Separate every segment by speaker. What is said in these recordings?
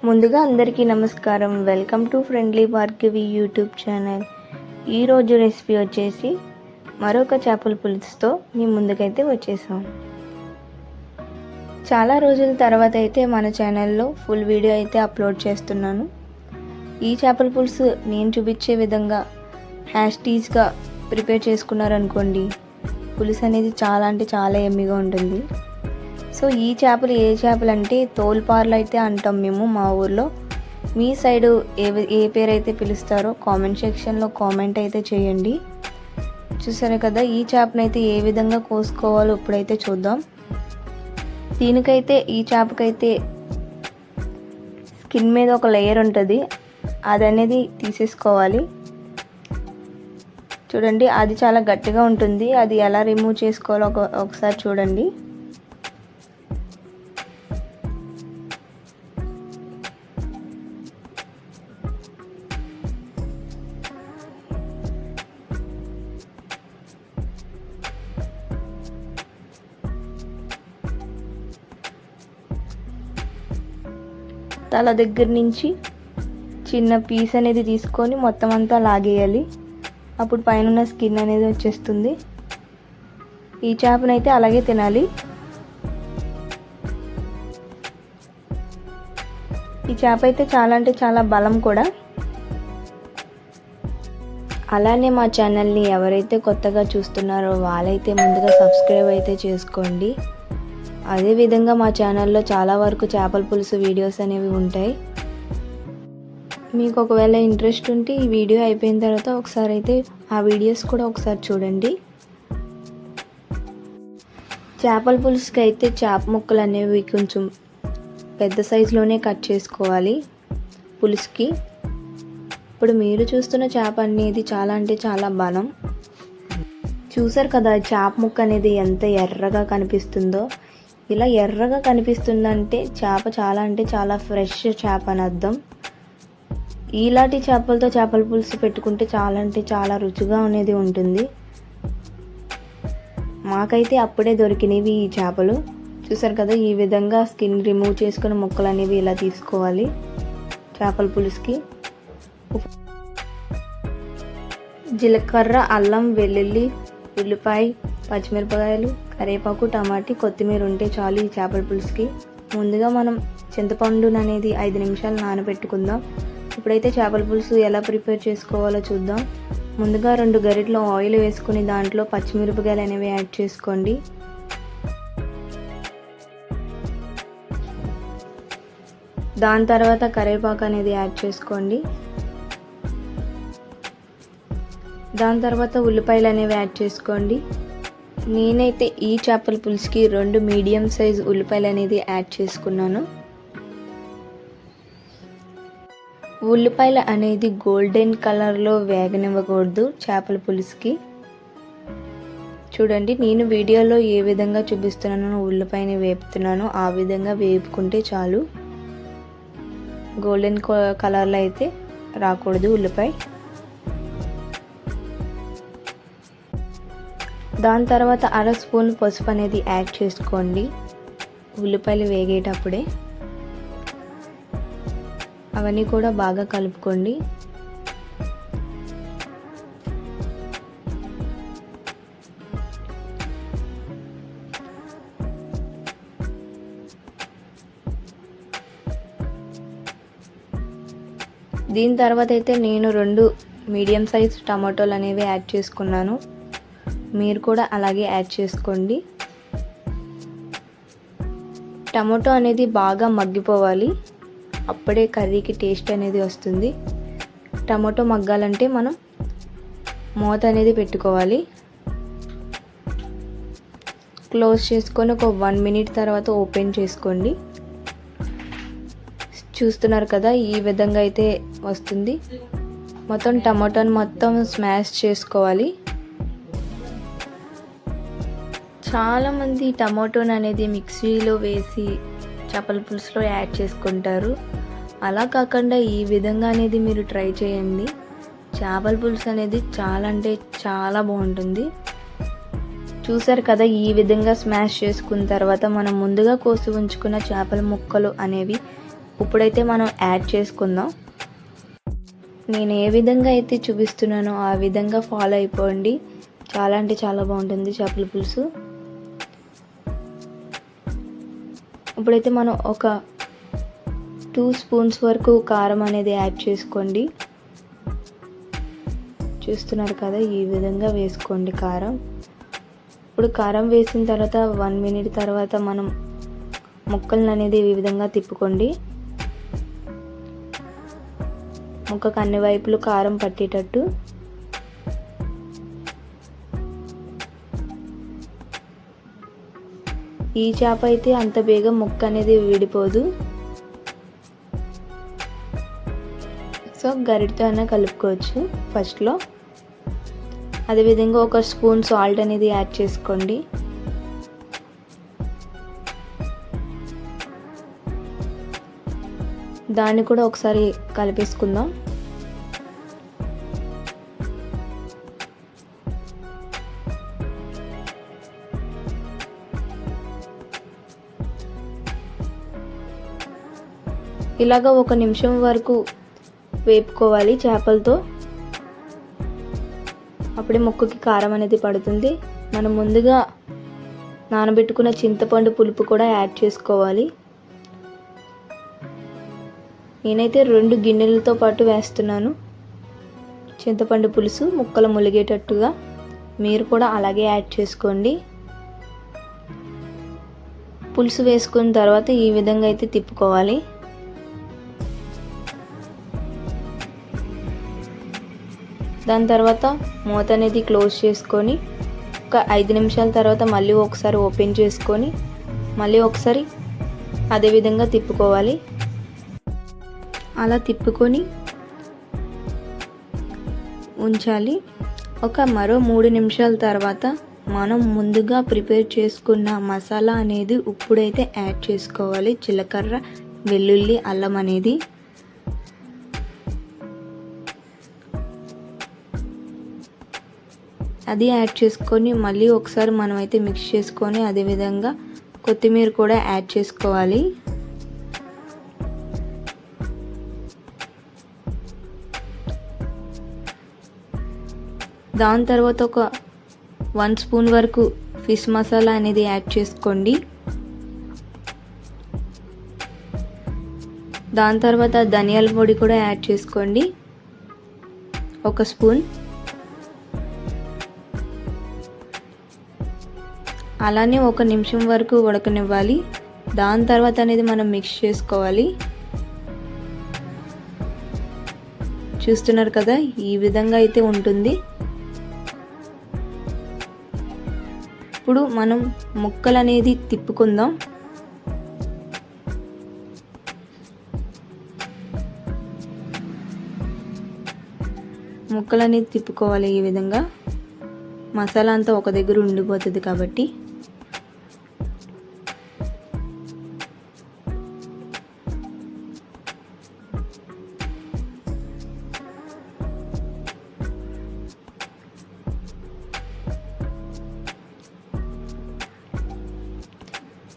Speaker 1: ముందుగా అందరికీ నమస్కారం. Welcome to friendly Bhargavi YouTube channel. ఈరోజు రెసిపీ వచ్చేసి మరొక చేపల పులుసుతో మీ ముందుకైతే వచ్చేసాం. చాలా రోజుల తర్వాత అయితే మన ఛానల్లో ఫుల్ వీడియో అయితే అప్లోడ్ చేస్తున్నాను. ఈ చేపల పులుసు నేను చూపించే విధంగా హ్యాస్టీస్గా ప్రిపేర్ చేసుకున్నారనుకోండి, పులుసు అనేది చాలా ఎమ్మిగా ఉంటుంది. సో ఈ చేపలు ఏ చేపలు అంటే తోలుపార్లు అయితే అంటాం మేము మా ఊర్లో. మీ సైడు ఏ పేరు అయితే పిలుస్తారో కామెంట్ సెక్షన్లో కామెంట్ అయితే చేయండి. చూసారు కదా, ఈ చేపనైతే ఏ విధంగా కోసుకోవాలో ఇప్పుడైతే చూద్దాం. ఈ చేపకైతే స్కిన్ మీద ఒక లేయర్ ఉంటుంది, అది అనేది తీసేసుకోవాలి. చూడండి, అది చాలా గట్టిగా ఉంటుంది. అది ఎలా రిమూవ్ చేసుకోవాలో ఒకసారి చూడండి. తల దగ్గర నుంచి చిన్న పీస్ అనేది తీసుకొని మొత్తం అంతా లాగేయాలి. అప్పుడు పైన స్కిన్ అనేది వచ్చేస్తుంది. ఈ చేపనైతే అలాగే తినాలి. ఈ చేప అయితే చాలా బలం కూడా. అలానే మా ఛానల్ని ఎవరైతే కొత్తగా చూస్తున్నారో వాళ్ళైతే ముందుగా సబ్స్క్రైబ్ అయితే చేసుకోండి. అదేవిధంగా మా ఛానల్లో చాలా వరకు చేపల పులుసు వీడియోస్ అనేవి ఉంటాయి. మీకు ఒకవేళ ఇంట్రెస్ట్ ఉంటే ఈ వీడియో అయిపోయిన తర్వాత ఒకసారి అయితే ఆ వీడియోస్ కూడా ఒకసారి చూడండి. చేపల పులుసుకి అయితే చేప ముక్కలు అనేవి కొంచెం పెద్ద సైజులోనే కట్ చేసుకోవాలి పులుసుకి. ఇప్పుడు మీరు చూస్తున్న చేప అనేది చాలా బలం. చూసారు కదా, చేప ముక్క అనేది ఎంత ఎర్రగా కనిపిస్తుందో. ఇలా ఎర్రగా కనిపిస్తుందంటే చేప చాలా ఫ్రెష్ చేప అని అర్థం. ఇలాంటి చేపలతో చేపల పులుసు పెట్టుకుంటే చాలా రుచిగా అనేది ఉంటుంది. మాకైతే అప్పుడే దొరికినవి ఈ చేపలు. చూసారు కదా, ఈ విధంగా స్కిన్ రిమూవ్ చేసుకుని ముక్కలు అనేవి ఇలా తీసుకోవాలి చేపల పులుసుకి. జీలకర్ర, అల్లం, వెల్లుల్లి, ఉల్లిపాయ, పచ్చిమిరపకాయలు, కరివేపాకు, టమాటీ, కొత్తిమీర ఉంటే చాలు ఈ చేపల పులుసుకి. ముందుగా మనం చింతపండును అనేది 5 నిమిషాలు నానబెట్టుకుందాం. ఇప్పుడైతే చేపల పులుసు ఎలా ప్రిపేర్ చేసుకోవాలో చూద్దాం. ముందుగా 2 గరిటెల ఆయిల్ వేసుకుని దాంట్లో పచ్చిమిరపకాయలు అనేవి యాడ్ చేసుకోండి. దాని తర్వాత కరివేపాకు అనేది యాడ్ చేసుకోండి. దాని తర్వాత ఉల్లిపాయలు అనేవి యాడ్ చేసుకోండి. నేనైతే ఈ చేపల పులుసుకి 2 మీడియం సైజ్ ఉల్లిపాయలు అనేది యాడ్ చేసుకున్నాను. ఉల్లిపాయలు అనేది గోల్డెన్ కలర్లో వేగనివ్వకూడదు చేపల పులుసుకి. చూడండి, నేను వీడియోలో ఏ విధంగా చూపిస్తున్నానో ఉల్లిపాయని వేపుతున్నానో ఆ విధంగా వేపుకుంటే చాలు. గోల్డెన్ కలర్లో అయితే రాకూడదు ఉల్లిపాయ. దాని తర్వాత 1/2 స్పూన్ పసుపు అనేది యాడ్ చేసుకోండి ఉల్లిపాయలు వేగేటప్పుడే. అవన్నీ కూడా బాగా కలుపుకోండి. దీని తర్వాత అయితే నేను 2 మీడియం సైజ్ టమాటోలు అనేవి యాడ్ చేసుకున్నాను. మీరు కూడా అలాగే యాడ్ చేసుకోండి. టమాటో అనేది బాగా మగ్గిపోవాలి, అప్పుడే కర్రీకి టేస్ట్ అనేది వస్తుంది. టమాటో మగ్గాలంటే మనం మూత అనేది పెట్టుకోవాలి. క్లోజ్ చేసుకొని ఒక 1 మినిట్ తర్వాత ఓపెన్ చేసుకోండి. చూస్తున్నారు కదా, ఈ విధంగా అయితే వస్తుంది. మొత్తం టమాటోని మొత్తం స్మాష్ చేసుకోవాలి. చాలామంది టమాటోని అనేది మిక్సీలో వేసి చేపల పులుసులో యాడ్ చేసుకుంటారు. అలా కాకుండా ఈ విధంగా అనేది మీరు ట్రై చేయండి. చేపల పులుసు అనేది చాలా బాగుంటుంది. చూసారు కదా, ఈ విధంగా స్మాష్ చేసుకున్న తర్వాత మనం ముందుగా కోసి ఉంచుకున్న చేపల ముక్కలు అనేవి ఇప్పుడైతే మనం యాడ్ చేసుకుందాం. నేను ఏ విధంగా అయితే చూపిస్తున్నానో ఆ విధంగా ఫాలో అయిపోండి. చాలా అంటే చాలా బాగుంటుంది చేపల పులుసు. ఇప్పుడైతే మనం ఒక 2 స్పూన్స్ వరకు కారం అనేది యాడ్ చేసుకోండి. చూస్తున్నారు కదా, ఈ విధంగా వేసుకోండి కారం. ఇప్పుడు కారం వేసిన తర్వాత 1 మినిట్ తర్వాత మనం ముక్కలను అనేది ఈ విధంగా తిప్పుకోండి. ముక్కకు అన్ని వైపులు కారం పట్టేటట్టు. ఈ చేప అయితే అంత బేగా ముక్క అనేది విడిపోదు. సో గరిటతో అయినా కలుపుకోవచ్చు ఫస్ట్లో. అదేవిధంగా ఒక స్పూన్ సాల్ట్ అనేది యాడ్ చేసుకోండి. దాన్ని కూడా ఒకసారి కలిపేసుకుందాం. ఇలాగా 1 నిమిషం వరకు వేపుకోవాలి చేపలతో. అప్పుడే ముక్కకి కారం అనేది పడుతుంది. మనం ముందుగా నానబెట్టుకున్న చింతపండు పులుపు కూడా యాడ్ చేసుకోవాలి. నేనైతే 2 గిన్నెలతో పాటు వేస్తున్నాను చింతపండు పులుసు, ముక్కలు ములిగేటట్టుగా. మీరు కూడా అలాగే యాడ్ చేసుకోండి. పులుసు వేసుకున్న తర్వాత ఈ విధంగా అయితే తిప్పుకోవాలి. దాని తర్వాత మూత అనేది క్లోజ్ చేసుకొని ఒక 5 నిమిషాల తర్వాత మళ్ళీ ఒకసారి ఓపెన్ చేసుకొని మళ్ళీ ఒకసారి అదే విధంగా తిప్పుకోవాలి. అలా తిప్పుకొని ఉంచాలి. మరో 3 నిమిషాల తర్వాత మనం ముందుగా ప్రిపేర్ చేసుకున్న మసాలా అనేది ఇప్పుడైతే యాడ్ చేసుకోవాలి. జీలకర్ర, వెల్లుల్లి, అల్లం అనేది. అది యాడ్ చేసుకొని మళ్ళీ ఒకసారి మనమైతే మిక్స్ చేసుకొని అదేవిధంగా కొత్తిమీర కూడా యాడ్ చేసుకోవాలి. దాని తర్వాత ఒక 1 స్పూన్ వరకు ఫిష్ మసాలా అనేది యాడ్ చేసుకోండి. దాని తర్వాత ధనియాల పొడి కూడా యాడ్ చేసుకోండి 1 స్పూన్. అలానే 1 నిమిషం వరకు ఉడకనివ్వాలి. దాని తర్వాత అనేది మనం మిక్స్ చేసుకోవాలి. చూస్తున్నారు కదా, ఈ విధంగా అయితే ఉంటుంది. ఇప్పుడు మనం ముక్కలు అనేది తిప్పుకుందాం. ముక్కలు అనేది తిప్పుకోవాలి. ఈ విధంగా మసాలా అంతా ఒక దగ్గర ఉండిపోతుంది కాబట్టి.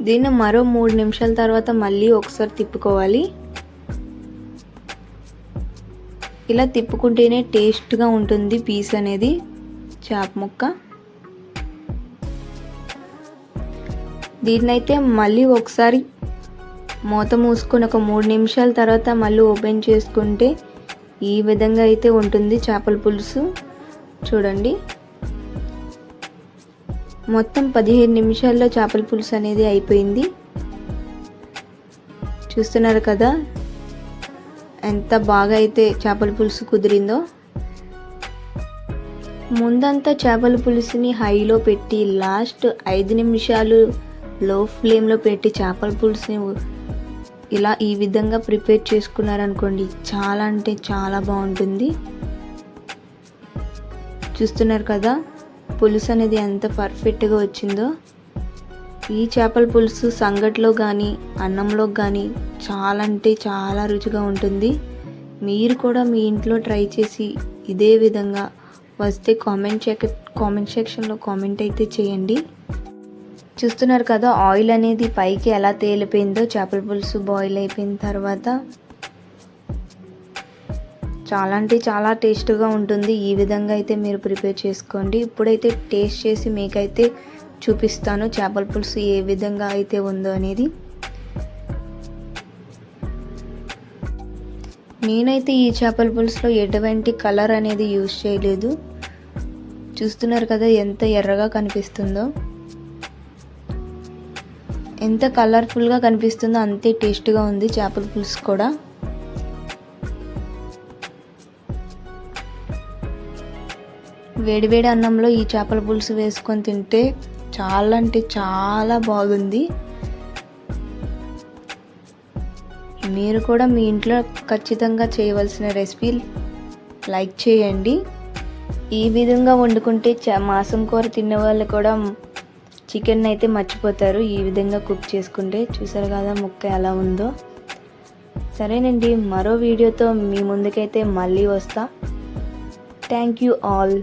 Speaker 1: దీన్ని మరో 3 నిమిషాల తర్వాత మళ్ళీ ఒకసారి తిప్పుకోవాలి. ఇలా తిప్పుకుంటేనే టేస్ట్గా ఉంటుంది పీస్ అనేది, చేప ముక్క. దీన్నైతే మళ్ళీ ఒకసారి మూత మూసుకొని ఒక 3 నిమిషాల తర్వాత మళ్ళీ ఓపెన్ చేసుకుంటే ఈ విధంగా అయితే ఉంటుంది చేపల పులుసు. చూడండి, మొత్తం 15 నిమిషాల్లో చేపల పులుసు అనేది అయిపోయింది. చూస్తున్నారు కదా ఎంత బాగా అయితే చేపల పులుసు కుదిరిందో. ముందంతా చేపల పులుసుని హైలో పెట్టి లాస్ట్ 5 నిమిషాలు లో ఫ్లేమ్లో పెట్టి చేపల పులుసుని ఇలా ఈ విధంగా ప్రిపేర్ చేసుకున్నారనుకోండి, చాలా అంటే చాలా బాగుంటుంది. చూస్తున్నారు కదా పులుసు అనేది ఎంత పర్ఫెక్ట్గా వచ్చిందో. ఈ చేపల పులుసు సంగట్లో కానీ అన్నంలో కానీ చాలా అంటే చాలా రుచిగా ఉంటుంది. మీరు కూడా మీ ఇంట్లో ట్రై చేసి ఇదే విధంగా వస్తే కామెంట్ సెక్షన్లో కామెంట్ అయితే చేయండి. చూస్తున్నారు కదా ఆయిల్ అనేది పైకి ఎలా తేలిపోయిందో చేపల పులుసు బాయిల్ అయిపోయిన తర్వాత. చాలా అంటే చాలా టేస్ట్గా ఉంటుంది. ఈ విధంగా అయితే మీరు ప్రిపేర్ చేసుకోండి. ఇప్పుడైతే టేస్ట్ చేసి మీకైతే చూపిస్తాను చేపల పులుసు ఏ విధంగా అయితే ఉందో అనేది. నేనైతే ఈ చేపల పులుసులో ఎటువంటి కలర్ అనేది యూజ్ చేయలేదు. చూస్తున్నారు కదా ఎంత ఎర్రగా కనిపిస్తుందో. ఎంత కలర్ఫుల్గా కనిపిస్తుందో అంతే టేస్ట్గా ఉంది చేపల పులుసు కూడా. వేడివేడి అన్నంలో ఈ చేపల పులుసు వేసుకొని తింటే చాలా అంటే చాలా బాగుంది. మీరు కూడా మీ ఇంట్లో ఖచ్చితంగా చేయవలసిన రెసిపీ లైక్ చేయండి. ఈ విధంగా వండుకుంటే మాంసం కూర తినే వాళ్ళు కూడా చికెన్ అయితే మర్చిపోతారు ఈ విధంగా కుక్ చేసుకుంటే. చూసారు కదా ముక్క ఎలా ఉందో. సరేనండి, మరో వీడియోతో మీ ముందుకైతే మళ్ళీ వస్తా. Thank you all.